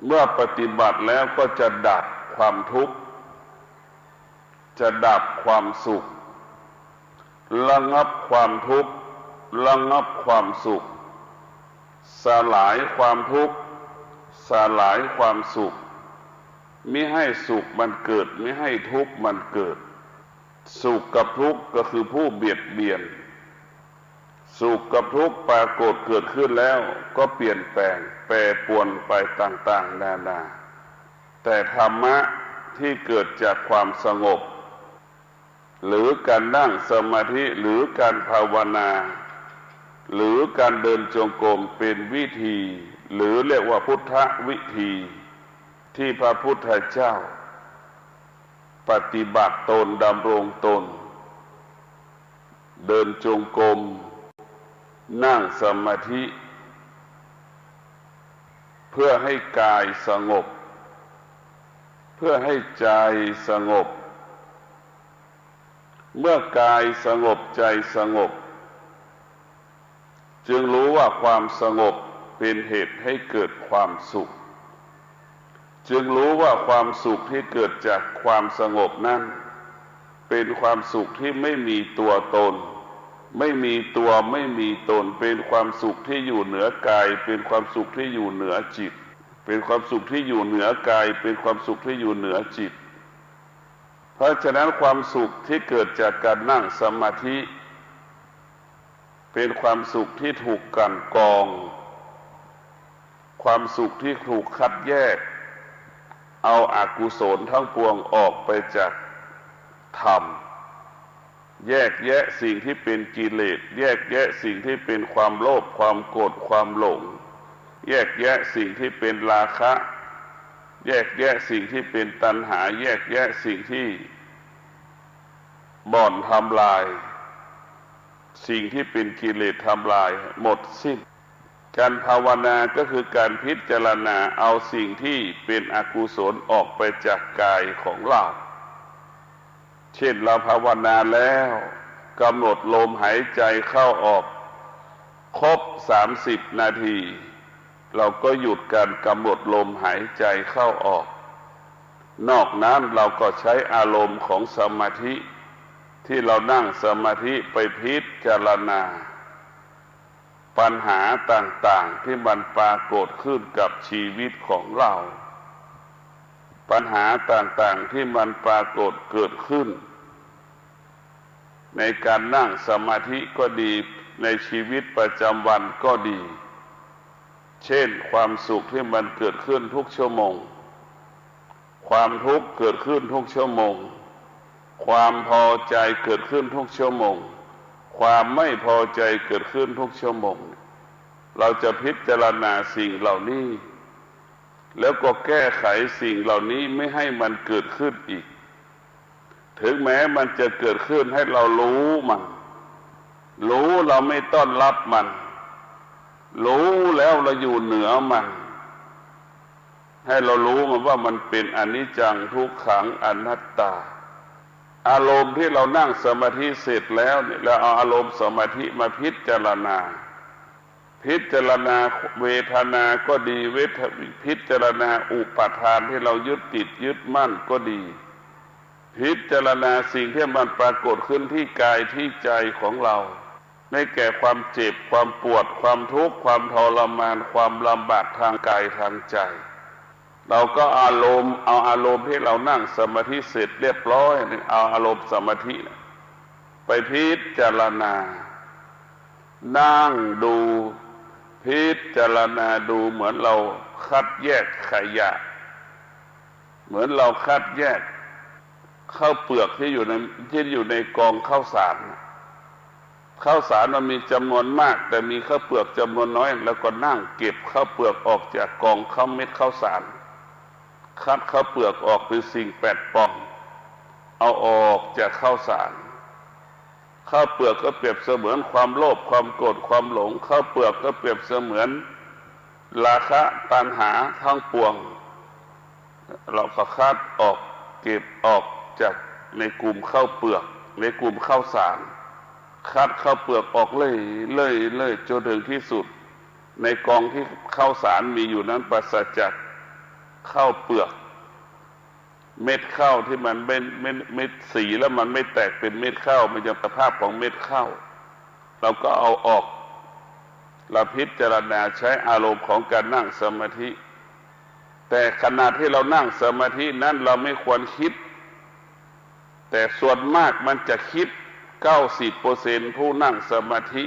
เมื่อปฏิบัติแล้วก็จะดับความทุกข์จะดับความสุขระงับความทุกข์ระงับความสุขสลายความทุกข์สลายความสุขมิให้สุขมันเกิดมิให้ทุกข์มันเกิดสุขกับทุกข์ก็คือผู้เบียดเบียนสุขกับทุกข์ปรากฏเกิดขึ้นแล้วก็เปลี่ยนแปลงแปรปรวนไปต่างๆนานาแต่ธรรมะที่เกิดจากความสงบหรือการนั่งสมาธิหรือการภาวนาหรือการเดินจงกรมเป็นวิธีหรือเรียกว่าพุทธวิธีที่พระพุทธเจ้าปฏิบัติตนดำรงตนเดินจงกรมนั่งสมาธิเพื่อให้กายสงบเพื่อให้ใจสงบเมื่อกายสงบใจสงบจึงรู้ว่าความสงบเป็นเหตุให้เกิดความสุขจึงรู้ว่าความสุขที่เกิดจากความสงบนั้นเป็นความสุขที่ไม่มีตัวตนไม่มีตัวไม่มีตนเป็นความสุขที่อยู่เหนือกายเป็นความสุขที่อยู่เหนือจิตเป็นความสุขที่อยู่เหนือกายเป็นความสุขที่อยู่เหนือจิตเพราะฉะนั้นความสุขที่เกิดจากการนั่งสมาธิเป็นความสุขที่ถูกกลั่นกรองความสุขที่ถูกคัดแยกเอาอกุศลทั้งปวงออกไปจากธรรมแยกแยะสิ่งที่เป็นกิเลสแยกแยะสิ่งที่เป็นความโลภความโกรธความหลงแยกแยะสิ่งที่เป็นราคะแยกแยะสิ่งที่เป็นตัณหาแยกแยะสิ่งที่บ่อนทำลายสิ่งที่เป็นกิเลสทำลายหมดสิ้นการภาวนาก็คือการพิจารณาเอาสิ่งที่เป็นอกุศลออกไปจากกายของเราเช่นเราภาวนาแล้วกำหนดลมหายใจเข้าออกครบ30 นาทีเราก็หยุดการกำหนดลมหายใจเข้าออกนอกนั้นเราก็ใช้อารมณ์ของสมาธิที่เรานั่งสมาธิไปพิจารณาปัญหาต่างๆที่มันปรากฏขึ้นกับชีวิตของเราปัญหาต่างๆที่มันปรากฏเกิดขึ้นในการนั่งสมาธิก็ดีในชีวิตประจำวันก็ดีเช่นความสุขที่มันเกิดขึ้นทุกชั่วโมงความทุกข์เกิดขึ้นทุกชั่วโมงความพอใจเกิดขึ้นทุกชั่วโมงความไม่พอใจเกิดขึ้นทุกชั่วโมงเราจะพิจารณาสิ่งเหล่านี้แล้วก็แก้ไขสิ่งเหล่านี้ไม่ให้มันเกิดขึ้นอีกถึงแม้มันจะเกิดขึ้นให้เรารู้มันรู้เราไม่ต้อนรับมันรู้แล้วเราอยู่เหนือมันให้เรารู้มันว่ามันเป็นอนิจจังทุกขังอนัตตาอารมณ์ที่เรานั่งสมาธิเสร็จแล้วเนี่ยเราเอาอารมณ์สมาธิมาพิจารณาเวทนาก็ดีพิจารณาอุปาทานที่เรายึดติดยึดมั่นก็ดีพิจารณาสิ่งที่มันปรากฏขึ้นที่กายที่ใจของเราได้แก่ความเจ็บความปวดความทุกข์ความทรมานความลำบากทางกายทางใจเราก็เอาอารมณ์ที่เรานั่งสมาธิเสร็จเรียบร้อยเอาอารมณ์สมาธิไปพิจารณานั่งดูพิจารณาดูเหมือนเราคัดแยกขยะเหมือนเราคัดแยกข้าวเปลือกที่อยู่ในกองข้าวสารมันมีจำนวนมากแต่มีข้าวเปลือกจำนวนน้อยแล้วก็นั่งเก็บข้าวเปลือกออกจากกองข้าวเม็ดข้าวสารคัดข้าวเปลือกออกเป็นสิ่งแปดปองเอาออกจากข้าวสารข้าวเปลือกก็เปรียบเสมือนความโลภความโกรธความหลงข้าวเปลือกก็เปรียบเสมือนราคะตัณหาทั้งปวงเราก็คัดออกเก็บออกจากในกลุ่มข้าวเปลือกในกลุ่มข้าวสารคัดข้าวเปลือกออกเลยจนถึงที่สุดในกองที่ข้าวสารมีอยู่นั้นปราศจาก ข้าวเปลือกเม็ดข้าวที่มันเป็นเม็ดสีแล้วมันไม่แตกเป็นเม็ดข้าวมันยังสภาพของเม็ดข้าวเราก็เอาออกเราพิจารณาใช้อารมณ์ของการนั่งสมาธิแต่ขณะที่เรานั่งสมาธินั้นเราไม่ควรคิดแต่ส่วนมากมันจะคิด 90% ผู้นั่งสมาธิ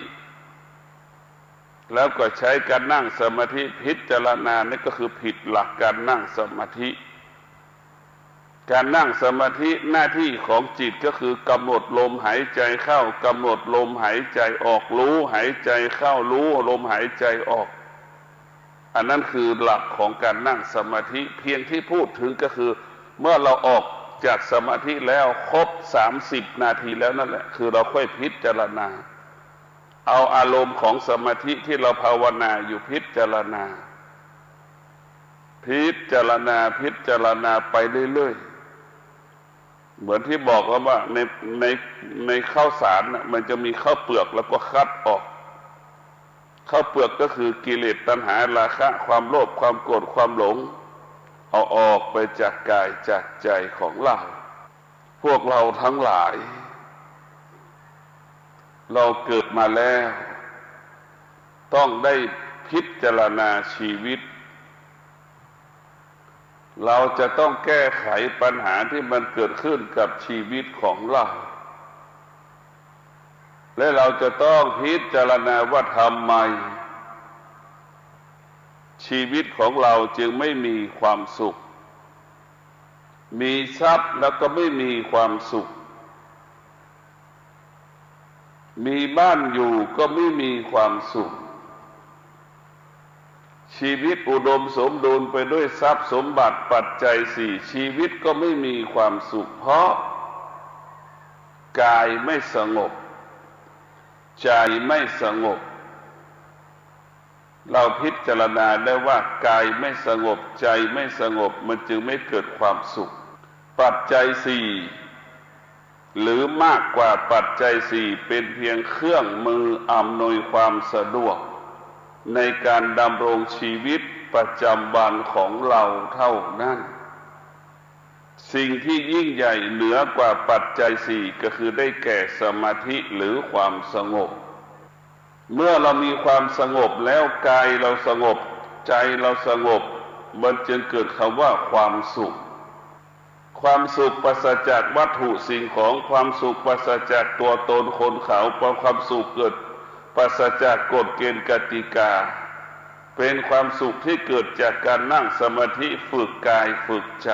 แล้วก็ใช้การนั่งสมาธิพิจารณานี่ก็คือผิดหลักการนั่งสมาธิการนั่งสมาธิหน้าที่ของจิตก็คือกำหนดลมหายใจเข้ากำหนดลมหายใจออกรู้หายใจเข้ารู้ลมหายใจออกอันนั้นคือหลักของการนั่งสมาธิเพียงที่พูดถึงก็คือเมื่อเราออกจากสมาธิแล้วครบ30 นาทีแล้วนั่นแหละคือเราค่อยพิจารณาเอาอารมณ์ของสมาธิที่เราภาวนาอยู่พิจารณาไปเรื่อยๆเหมือนที่บอกว่าในข้าวสารน่ะมันจะมีข้าวเปลือกแล้วก็คัดออกข้าวเปลือกก็คือกิเลสตัณหาราคะความโลภความโกรธความหลงเอาออกไปจากกายจากใจของเราพวกเราทั้งหลายเราเกิดมาแล้วต้องได้พิจารณาชีวิตเราจะต้องแก้ไขปัญหาที่มันเกิดขึ้นกับชีวิตของเราและเราจะต้องพิจารณาว่าทำไมชีวิตของเราจึงไม่มีความสุขมีทรัพย์แล้วก็ไม่มีความสุขมีบ้านอยู่ก็ไม่มีความสุขชีวิตอุดมสมบูรณ์ไปด้วยทรัพย์สมบัติปัจจัย4ชีวิตก็ไม่มีความสุขเพราะกายไม่สงบใจไม่สงบเราพิจารณาได้ว่ากายไม่สงบใจไม่สงบมันจึงไม่เกิดความสุขปัจจัย4หรือมากกว่าปัจจัย4เป็นเพียงเครื่องมืออำนวยความสะดวกในการดำรงชีวิตประจำวันของเราเท่านั้นสิ่งที่ยิ่งใหญ่เหนือกว่าปัจจัย4ก็คือได้แก่สมาธิหรือความสงบเมื่อเรามีความสงบแล้วกายเราสงบใจเราสงบมันจึงเกิดคำว่าความสุขความสุขปราศจากวัตถุสิ่งของความสุขปราศจากตัวตนคนเขาความสุขเกิดปราศจากกฎเกณฑ์กติกาเป็นความสุขที่เกิดจากการนั่งสมาธิฝึกกายฝึกใจ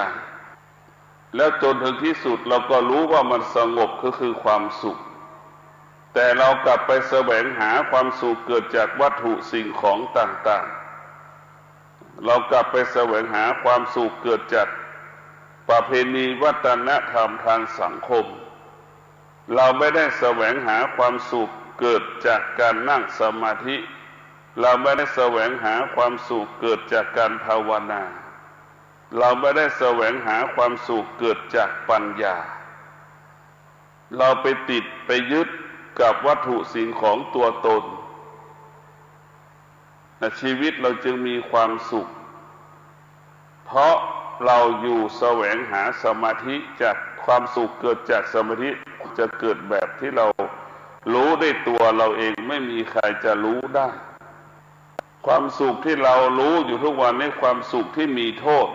แล้วจนถึงที่สุดเราก็รู้ว่ามันสงบก็คือความสุขแต่เรากลับไปแสวงหาความสุขเกิดจากวัตถุสิ่งของต่างๆเรากลับไปแสวงหาความสุขเกิดจากประเพณีวัฒนธรรมทางสังคมเราไม่ได้แสวงหาความสุขเกิดจากการนั่งสมาธิเราไม่ได้แสวงหาความสุขเกิดจากการภาวนาเราไม่ได้แสวงหาความสุขเกิดจากปัญญาเราไปติดไปยึดกับวัตถุสิ่งของตัวตนชีวิตเราจึงมีความสุขเพราะเราอยู่แสวงหาสมาธิจากความสุขเกิดจากสมาธิจะเกิดแบบที่เรารู้ได้ตัวเราเองไม่มีใครจะรู้ได้ความสุขที่เรารู้อยู่ทุกวันนี้ความสุขที่มีโทษ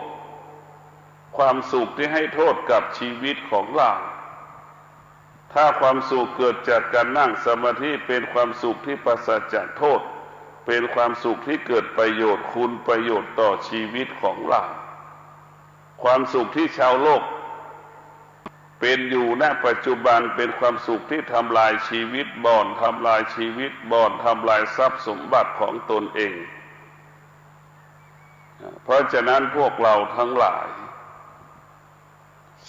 ความสุขที่ให้โทษกับชีวิตของเราถ้าความสุขเกิดจากการนั่งสมาธิเป็นความสุขที่ปราศจากโทษเป็นความสุขที่เกิดประโยชน์คุณประโยชน์ต่อชีวิตของเราความสุขที่ชาวโลกเป็นอยู่ณปัจจุบันเป็นความสุขที่ทำลายชีวิตบ่อนทำลายชีวิตบ่อนทำลายทรัพย์สมบัติของตนเองเพราะฉะนั้นพวกเราทั้งหลาย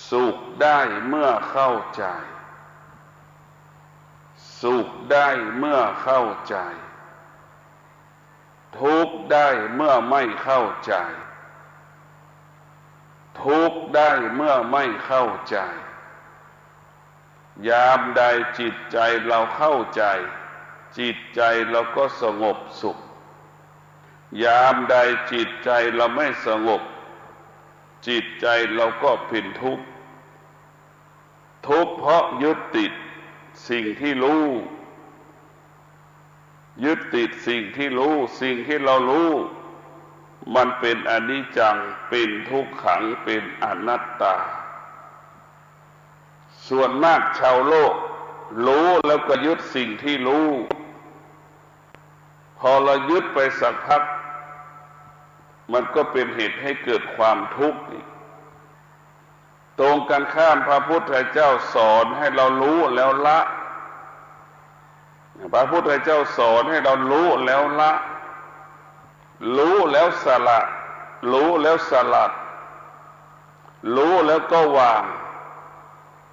สุขได้เมื่อเข้าใจสุขได้เมื่อเข้าใจทุกข์ได้เมื่อไม่เข้าใจทุกข์ได้เมื่อไม่เข้าใจยามใดจิตใจเราเข้าใจจิตใจเราก็สงบสุขยามใดจิตใจเราไม่สงบ จิตใจเราก็เป็นทุกข์ทุกข์เพราะยึดติดสิ่งที่รู้ยึดติดสิ่งที่รู้สิ่งที่เรารู้มันเป็นอนิจจังเป็นทุกขังเป็นอนัตตาส่วนมากชาวโลกรู้แล้วก็ยึดสิ่งที่รู้พอเรายึดไปสักพักมันก็เป็นเหตุให้เกิดความทุกข์อีกตรงกันข้ามพระพุทธเจ้าสอนให้เรารู้แล้วละพระพุทธเจ้าสอนให้เรารู้แล้วละรู้แล้วสละรู้แล้วสลัดรู้แล้วก็วาง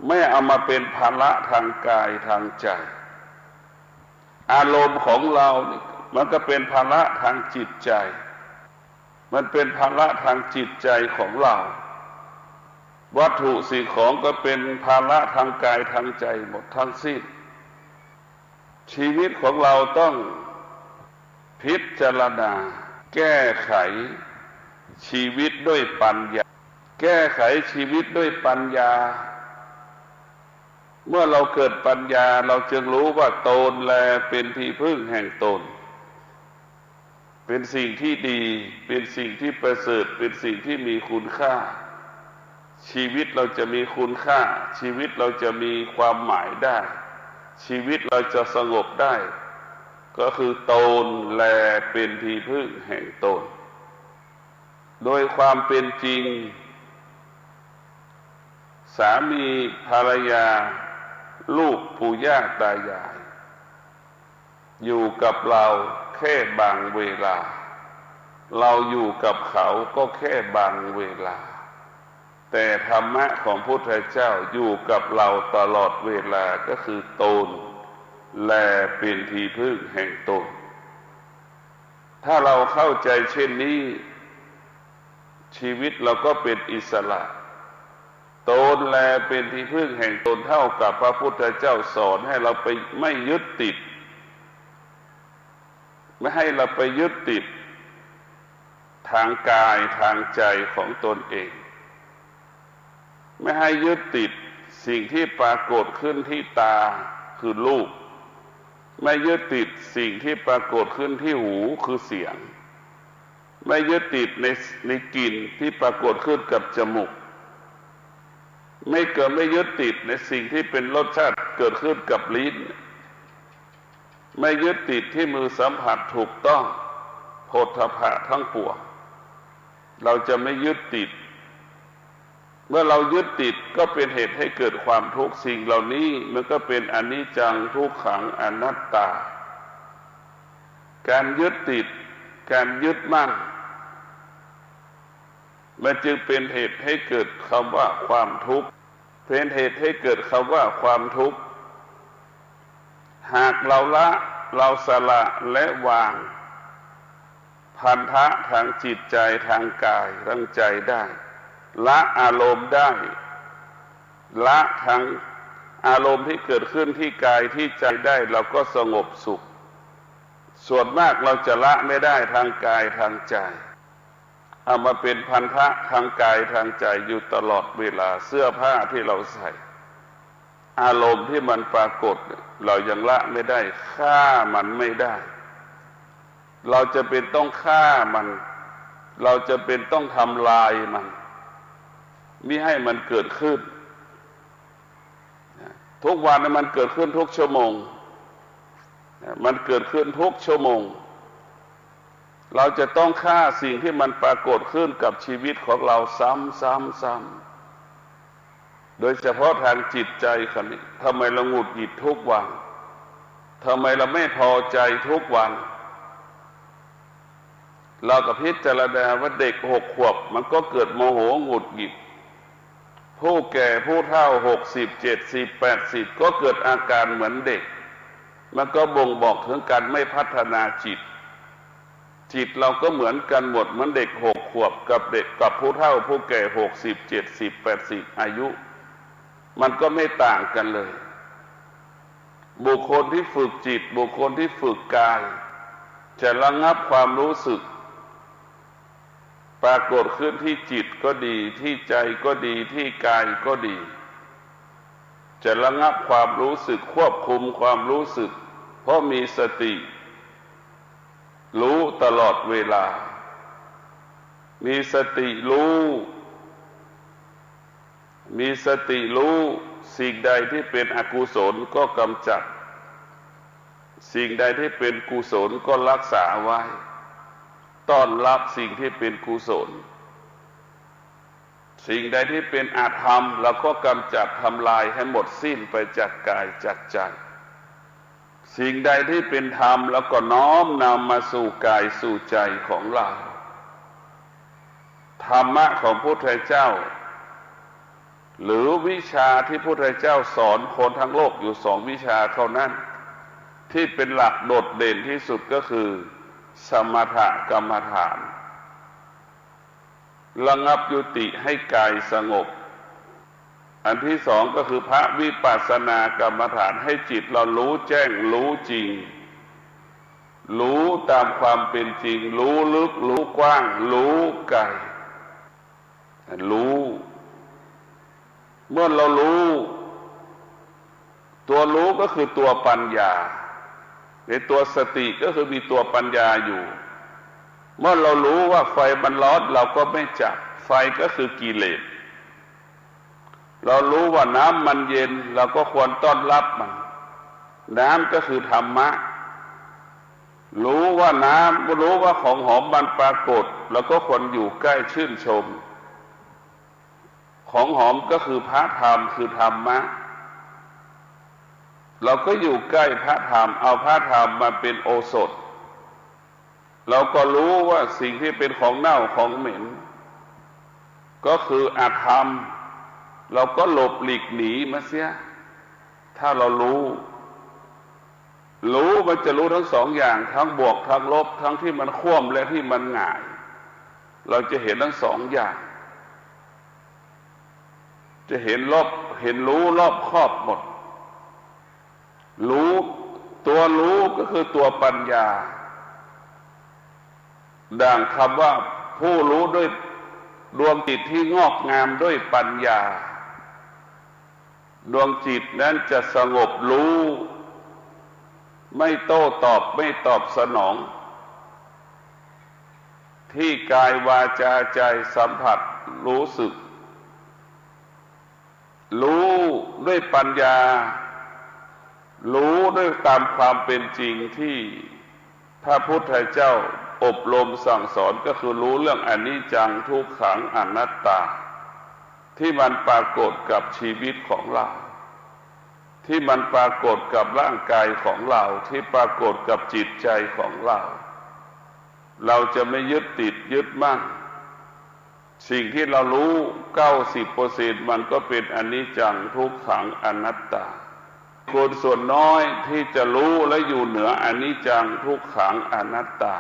ไม่เอามาเป็นภาระทางกายทางใจอารมณ์ของเรานี่มันก็เป็นภาระทางจิตใจมันเป็นภาระทางจิตใจของเราวัตถุสิ่งของก็เป็นภาระทางกายทางใจหมดทั้งสิ้นชีวิตของเราต้องพิจารณาแก้ไขชีวิตด้วยปัญญาแก้ไขชีวิตด้วยปัญญาเมื่อเราเกิดปัญญาเราจึงรู้ว่าตนแลเป็นที่พึ่งแห่งตนเป็นสิ่งที่ดีเป็นสิ่งที่ประเสริฐเป็นสิ่งที่มีคุณค่าชีวิตเราจะมีคุณค่าชีวิตเราจะมีความหมายได้ชีวิตเราจะสงบได้ก็คือตนแลเป็นที่พึ่งแห่งตนโดยความเป็นจริงสามีภรรยาลูกปู่ย่าตายายอยู่กับเราแค่บางเวลาเราอยู่กับเขาก็แค่บางเวลาแต่ธรรมะของพุทธเจ้าอยู่กับเราตลอดเวลาก็คือตนแลเป็นที่พึ่งแห่งตนถ้าเราเข้าใจเช่นนี้ชีวิตเราก็เป็นอิสระตนแลเป็นที่พึ่งแห่งตนเท่ากับพระพุทธเจ้าสอนให้เราไปไม่ยึดติดไม่ให้เราไปยึดติดทางกายทางใจของตนเองไม่ให้ยึดติดสิ่งที่ปรากฏขึ้นที่ตาคือรูปไม่ยึดติดสิ่งที่ปรากฏขึ้นที่หูคือเสียงไม่ยึดติดในกลิ่นที่ปรากฏขึ้นกับจมูกไม่ยึดติดในสิ่งที่เป็นรสชาติเกิดขึ้นกับลิ้นไม่ยึดติดที่มือสัมผัสถูกต้องโผฏฐัพพะทั้งปวงเราจะไม่ยึดติดเมื่อเรายึดติดก็เป็นเหตุให้เกิดความทุกข์สิ่งเหล่านี้มันก็เป็นอนิจจังทุกขังอนัตตาการยึดติดการยึดมั่นมันจึงเป็นเหตุให้เกิดคำว่าความทุกข์เป็นเหตุให้เกิดคำว่าความทุกข์หากเราละเราสละและวางพันธะทางจิตใจทางกายทางใจได้ละอารมณ์ได้ละทางอารมณ์ที่เกิดขึ้นที่กายที่ใจได้เราก็สงบสุขส่วนมากเราจะละไม่ได้ทางกายทางใจเอามาเป็นพันธะทางกายทางใจอยู่ตลอดเวลาเสื้อผ้าที่เราใส่อารมณ์ที่มันปรากฏเรายังละไม่ได้ฆ่ามันไม่ได้เราจะเป็นต้องฆ่ามันเราจะเป็นต้องทำลายมันมิให้มันเกิดขึ้นทุกวันมันเกิดขึ้นทุกชั่วโมงมันเกิดขึ้นทุกชั่วโมงเราจะต้องฆ่าสิ่งที่มันปรากฏขึ้นกับชีวิตของเราซ้ำๆโดยเฉพาะทางจิตใจคนนี้ทำไมเราหงุดหงิดทุกวันทำไมเราไม่พอใจทุกวันเราก็พิจารณาว่าเด็ก6 ขวบมันก็เกิดโมโหหงุดหงิดผู้แก่ผู้เฒ่า60 70 80ก็เกิดอาการเหมือนเด็กมันก็บ่งบอกถึงการไม่พัฒนาจิตเราก็เหมือนกันหมดเหมือนเด็ก6 ขวบกับเด็กกับผู้เฒ่าผู้แก่60 70 80อายุมันก็ไม่ต่างกันเลยบุคคลที่ฝึกจิตบุคคลที่ฝึกกายจะระงับความรู้สึก ปรากฏขึ้นที่จิตก็ดีที่ใจก็ดีที่กายก็ดีจะระงับความรู้สึกควบคุมความรู้สึกเพราะมีสติรู้ตลอดเวลามีสติรู้สิ่งใดที่เป็นอกุศลก็กำจัดสิ่งใดที่เป็นกุศลก็รักษาไว้ต้อนรับสิ่งที่เป็นกุศลสิ่งใดที่เป็นอธรรมเราก็กำจัดทำลายให้หมดสิ้นไปจากกายจากใจสิ่งใดที่เป็นธรรมแล้วก็น้อมนำมาสู่กายสู่ใจของเราธรรมะของพระพุทธเจ้าหรือวิชาที่พระพุทธเจ้าสอนคนทั้งโลกอยู่2 วิชาเท่านั้นที่เป็นหลักโดดเด่นที่สุดก็คือสมถกรรมฐานระงับยุติให้กายสงบอันที่2ก็คือพระวิปัสสนากรรมฐานให้จิตเรารู้แจ้งรู้จริงรู้ตามความเป็นจริงรู้ลึกรู้กว้างรู้ไกลรู้เมื่อเรารู้ตัวรู้ก็คือตัวปัญญาในตัวสติก็คือมีตัวปัญญาอยู่เมื่อเรารู้ว่าไฟมันร้อนเราก็ไม่จับไฟก็คือกิเลสเรารู้ว่าน้ำมันเย็นเราก็ควรต้อนรับมันน้ำก็คือธรรมะรู้ว่ารู้ว่าของหอมมันปรากฏเราก็ควรอยู่ใกล้ชื่นชมของหอมก็คือพระธรรมคือธรรมะเราก็อยู่ใกล้พระธรรมเอาพระธรรมมาเป็นโอสถเราก็รู้ว่าสิ่งที่เป็นของเน่าของเหม็นก็คืออธรรมเราก็หลบหลีกหนีมาเสียถ้าเรารู้มันจะรู้ทั้ง2 อย่างทั้งบวกทั้งลบทั้งที่มันคว่ำและที่มันหงายเราจะเห็นทั้ง2 อย่างจะเห็นรู้รอบครอบหมดตัวรู้ก็คือตัวปัญญาดังคำว่าผู้รู้ด้วยดวงจิตที่งอกงามด้วยปัญญาดวงจิตนั้นจะสงบรู้ไม่โต้ตอบไม่ตอบสนองที่กายวาจาใจสัมผัสรู้สึกรู้ด้วยปัญญารู้ด้วยตามความเป็นจริงที่พระพุทธเจ้าอบรมสั่งสอนก็คือรู้เรื่องอนิจจังทุกขังอนัตตาที่มันปรากฏกับชีวิตของเราที่มันปรากฏกับร่างกายของเราที่ปรากฏกับจิตใจของเราจะไม่ยึดติดยึดมั่นสิ่งที่เรารู้ 90% มันก็เป็นอนิจจังทุกขังอนัตตาคนส่วนน้อยที่จะรู้และอยู่เหนืออนิจจังทุกขังอนัตตา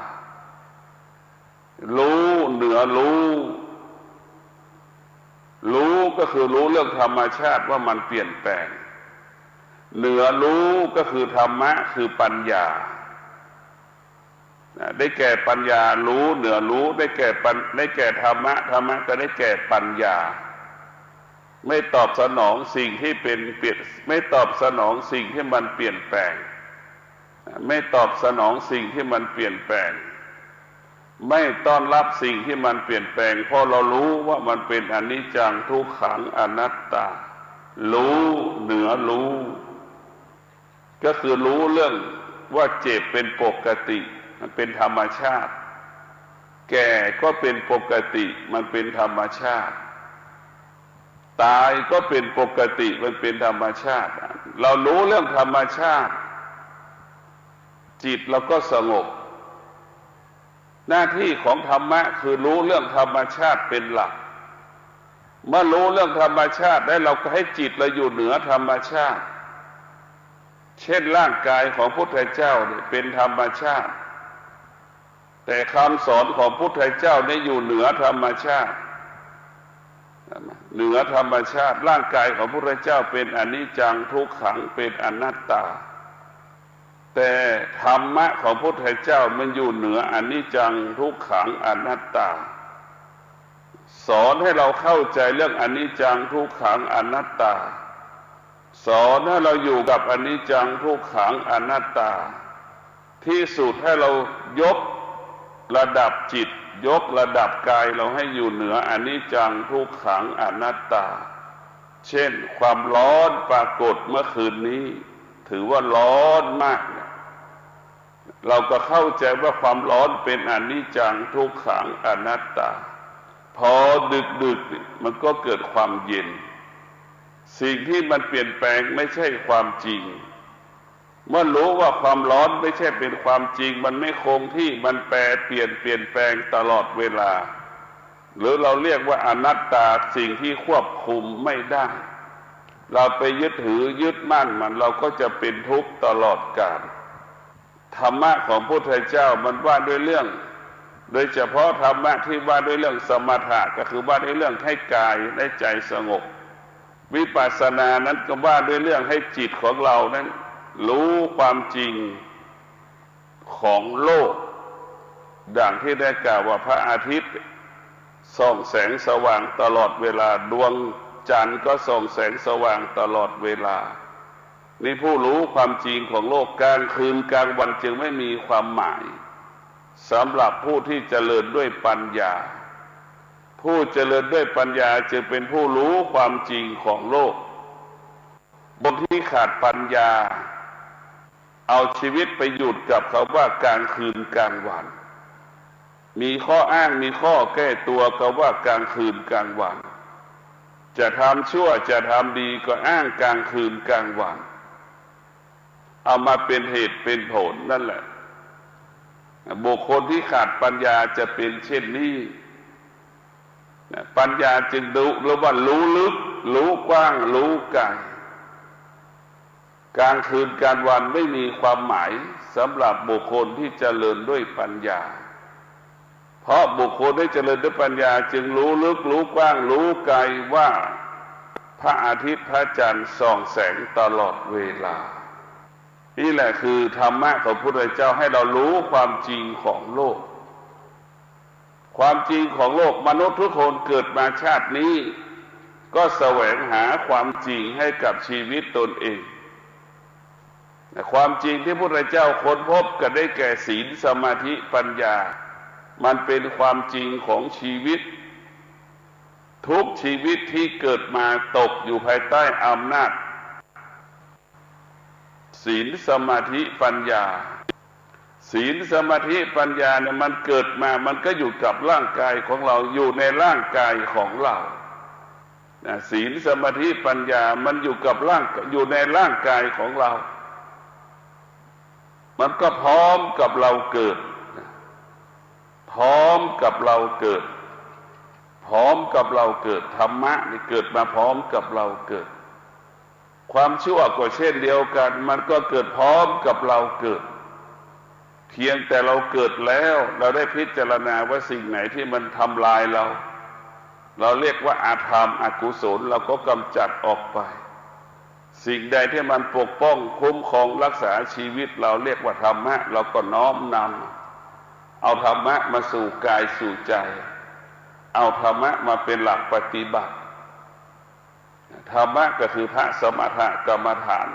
รู้เหนือรู้ก็คือรู้เรื่องธรรมชาติว่ามันเปลี่ยนแปลงเหนือรู้ก็คือธรรมะคือปัญญาได้แก่ปัญญารู้เหนือรู้ได้แก่ธรรมะก็ได้แก่ปัญญาไม่ตอบสนองสิ่งที่ไม่ตอบสนองสิ่งที่มันเปลี่ยนแปลงไม่ตอบสนองสิ่งที่มันเปลี่ยนแปลงไม่ต้อนรับสิ่งที่มันเปลี่ยนแปลงเพราะเรารู้ว่ามันเป็นอนิจจังทุกขังอนัตตารู้เหนือรู้ก็คือรู้เรื่องว่าเจ็บเป็นปกติมันเป็นธรรมชาติแก่ก็เป็นปกติมันเป็นธรรมชาติตายก็เป็นปกติมันเป็นธรรมชาติเรารู้เรื่องธรรมชาติจิตเราก็สงบหน้าที่ของธรรมะคือรู้เรื่องธรรมชาติเป็นหลักเมื่อรู้เรื่องธรรมชาติได้เราก็ให้จิตเราอยู่เหนือธรรมชาติเช่นร่างกายของพระพุทธเจ้าเนี่ยเป็นธรรมชาติแต่คำสอนของพระพุทธเจ้าเนี่ยอยู่เหนือธรรมชาติเหนือธรรมชาติร่างกายของพระพุทธเจ้าเป็นอนิจจังทุกขังเป็นอนัตตาแต่ธรรมะของพระพุทธเจ้ามันอยู่เหนืออนิจจังทุกขังอนัตตา สอนให้เราเข้าใจเรื่องอนิจจังทุกขังอนัตตาสอนให้เราอยู่กับอนิจจังทุกขังอนัตตาที่สุดให้เรายกระดับจิตยกระดับกายเราให้อยู่เหนืออนิจจังทุกขังอนัตตาเช่นความร้อนปรากฏเมื่อคืนนี้ถือว่าร้อนมากเราก็เข้าใจว่าความร้อนเป็นอนิจจังทุกขังอนัตตาพอดึกมันก็เกิดความเย็นสิ่งที่มันเปลี่ยนแปลงไม่ใช่ความจริงเมื่อรู้ว่าความร้อนไม่ใช่เป็นความจริงมันไม่คงที่มันแปรเปลี่ยนแปลงตลอดเวลาหรือเราเรียกว่าอนัตตาสิ่งที่ควบคุมไม่ได้เราไปยึดถือยึดมั่นมันเราก็จะเป็นทุกข์ตลอดกาลธรรมะของพระพุทธเจ้ามันว่าด้วยเรื่องโดยเฉพาะธรรมะที่ว่าด้วยเรื่องสมถะก็คือว่าด้วยเรื่องให้กายและใจสงบวิปัสสนานั้นก็ว่าด้วยเรื่องให้จิตของเรานั้นรู้ความจริงของโลกดังที่ได้กล่าวว่าพระอาทิตย์ส่องแสงสว่างตลอดเวลาดวงจันทร์ก็ส่องแสงสว่างตลอดเวลานี่ผู้รู้ความจริงของโลกกลางคืนกลางวันจึงไม่มีความหมายสำหรับผู้ที่เจริญด้วยปัญญาผู้เจริญด้วยปัญญาจึงเป็นผู้รู้ความจริงของโลกบนที่ขาดปัญญาเอาชีวิตไปหยุดกับคำว่ากลางคืนกลางวันมีข้ออ้างมีข้อแก้ตัวกับว่ากลางคืนกลางวันจะทำชั่วจะทำดีก็อ้างกลางคืนกลางวันเอามาเป็นเหตุเป็นผลนั่นแหละบุคคลที่ขาดปัญญาจะเป็นเช่นนี้ปัญญาจึงรู้หรือว่ารู้ลึกรู้กว้างรู้ไกลกลางคืนกลางวันไม่มีความหมายสำหรับบุคคลที่เจริญด้วยปัญญาเพราะบุคคลที่เจริญด้วยปัญญาจึงรู้ลึกรู้กว้างรู้ไกลว่าพระอาทิตย์พระจันทร์ส่องแสงตลอดเวลานี่แหละคือธรรมะของพระพุทธเจ้าให้เรารู้ความจริงของโลกความจริงของโลกมนุษย์ทุกคนเกิดมาชาตินี้ก็แสวงหาความจริงให้กับชีวิตตนเองความจริงที่พระพุทธเจ้าค้นพบก็ได้แก่ศีลสมาธิปัญญามันเป็นความจริงของชีวิตทุกชีวิตที่เกิดมาตกอยู่ภายใต้อำนาจศีลสมาธิปัญญาศีลสมาธิปัญญาเนี่ยมันเกิดมามันก็อยู่กับร่างกายของเราอยู่ในร่างกายของเราศีลสมาธิปัญญามันอยู่กับอยู่ในร่างกายของเรามันก็พร้อมกับเราเกิดพร้อมกับเราเกิดพร้อมกับเราเกิดธรรมะนี่เกิดมาพร้อมกับเราเกิดความชั่วก็เช่นเดียวกันมันก็เกิดพร้อมกับเราเกิดเพียงแต่เราเกิดแล้วเราได้พิจารณาว่าสิ่งไหนที่มันทำลายเราเรียกว่าอาธรรมอกุศลเราก็กำจัดออกไปสิ่งใดที่มันปกป้องคุ้มครองรักษาชีวิตเราเรียกว่าธรรมะเราก็น้อมนำเอาธรรมะมาสู่กายสู่ใจเอาธรรมะมาเป็นหลักปฏิบัติธรรมะก็คือพระสมถกรรมฐาน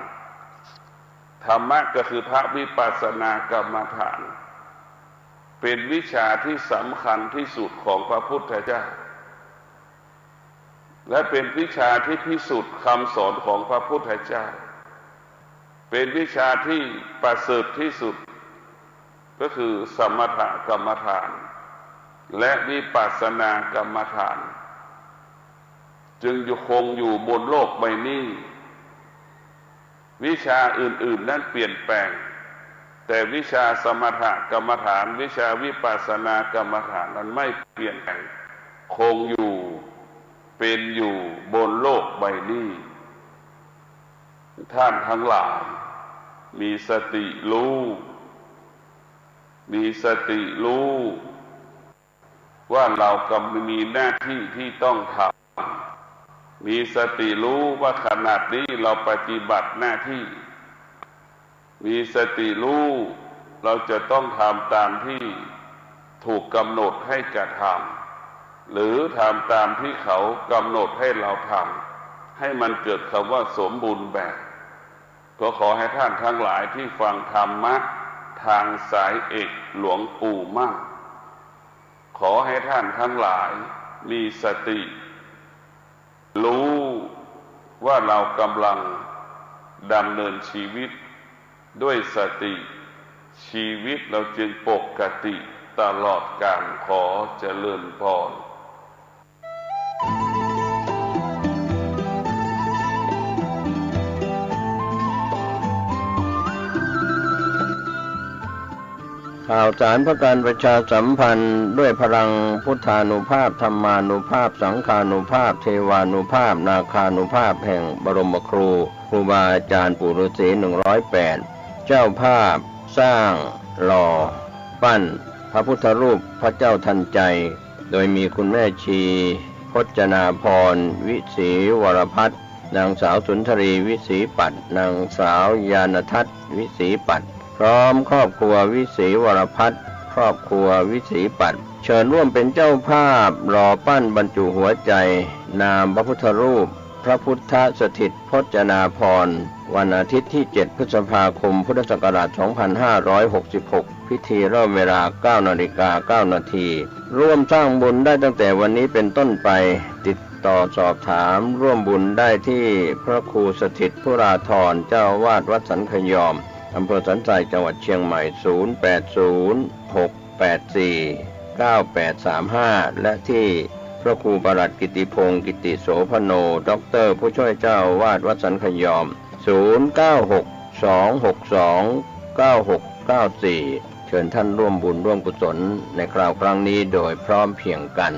ธรรมะก็คือพระวิปัสสนากรรมฐานเป็นวิชาที่สำคัญที่สุดของพระพุทธเจ้าและเป็นวิชาที่พิสูจน์คำสอนของพระพุทธเจ้าเป็นวิชาที่ประเสริฐที่สุดก็คือสมถกรรมฐานและวิปัสสนากรรมฐานจึงคงอยู่บนโลกใบนี้วิชาอื่นๆนั้นเปลี่ยนแปลงแต่วิชาสมถกรรมฐานวิชาวิปัสสนากรรมฐานนั้นไม่เปลี่ยนแปลงคงอยู่เป็นอยู่บนโลกใบนี้ท่านทั้งหลายมีสติรู้ว่าเรากำลังมีหน้าที่ที่ต้องทำมีสติรู้ว่าขณะนี้เราปฏิบัติหน้าที่มีสติรู้เราจะต้องทำตามที่ถูกกำหนดให้กระทำ หรือทำตามที่เขากำหนดให้เราทำให้มันเกิดคำว่าสมบูรณ์แบบก็ขอให้ท่านทั้งหลายที่ฟังธรรมะทางสายเอกหลวงปู่มั่นขอให้ท่านทั้งหลายมีสติรู้ว่าเรากำลังดำเนินชีวิตด้วยสติชีวิตเราจึงปกติตลอดกาลขอเจริญพรข่าวสารเพื่อการประชาสัมพันธ์ด้วยพลังพุทธานุภาพธรรมานุภาพสังฆานุภาพเทวานุภาพนาคานุภาพแห่งบรมครูครูบาอาจารย์ปู่ฤาษี108เจ้าภาพสร้างหล่อปั้นพระพุทธรูปพระเจ้าทันใจโดยมีคุณแม่ชีพจนาพรวิศรีวรพัฒน์นางสาวสุนทรีวิศรีปัตย์นางสาวยานทัศน์วิศรีปัตย์พร้อมครอบครัววิศรีวรพัฒน์ครอบครัววิศรีปัตย์เชิญร่วมเป็นเจ้าภาพหล่อปั้นบรรจุหัวใจนามพระพุทธรูปพระพุทธสถิตพจนาพรณ์วันอาทิตย์ที่7พฤษภาคมพุทธศักราช2566พิธีเริ่มเวลา 9:09 น.ร่วมสร้างบุญได้ตั้งแต่วันนี้เป็นต้นไปติดต่อสอบถามร่วมบุญได้ที่พระครูสถิตพุราธรเจ้าอาวาสวัดสันขยอมอำเภอสันทรายจังหวัดเชียงใหม่0806849835และที่พระครูประหลัดกิติพงศ์กิติโสพโนด็อกเตอร์ผู้ช่วยเจ้าอาวาสวัดสันขยอม0962629694เชิญท่านร่วมบุญร่วมกุศลในคราวครั้งนี้โดยพร้อมเพรียงกัน